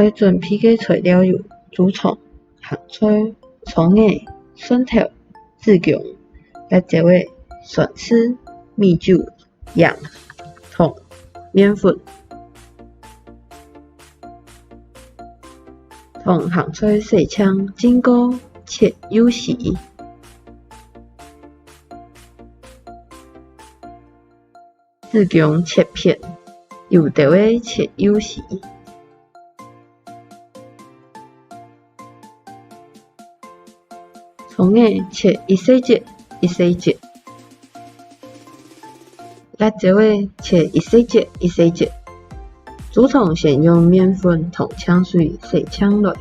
要准备嘅材料有竹虫、咸菜、葱叶、蒜头、子姜、辣椒的蒜丝、米酒、盐、糖、面粉。同咸菜洗青浸过，切幼时。子姜切片，油豆的切幼时。葱叶切一小节一小节，辣椒的切一小节一小节。竹虫先用面粉同清水洗清来，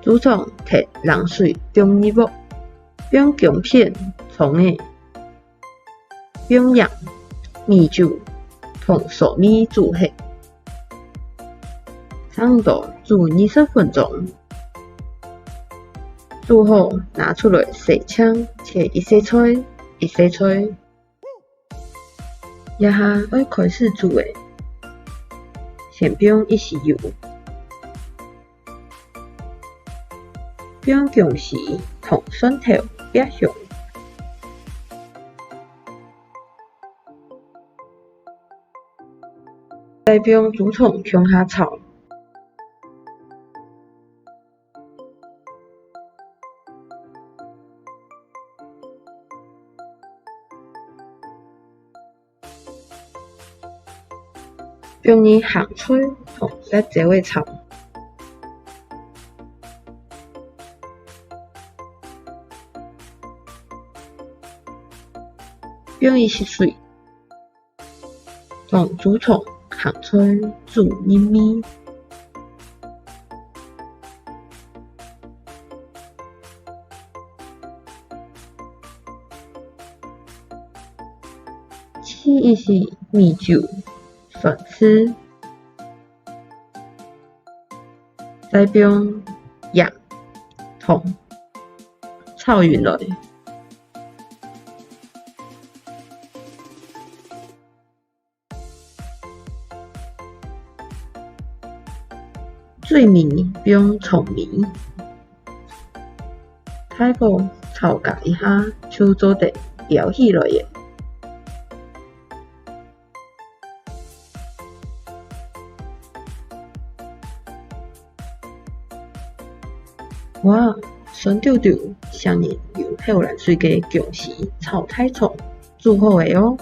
竹虫摕冷水放入锅，放姜片、葱叶，放盐、米酒同糯米煮下，差不多煮20分钟。煮好拿出来洗清，切一小菜一小菜。也下要开始煮的，先放一匙油，放姜丝同蒜头煸香，再放竹虫向下炒，放入咸菜同辣椒的炒，放入熟水，同竹虫、咸菜煮入面，试一试米酒。蒜丝，再放盐、糖，炒匀来。最暝放葱泥，大概炒加一下，就做得舀起来的。哇，酸溜溜、香黏又透蓝水嘅姜丝炒太葱，煮好个哦。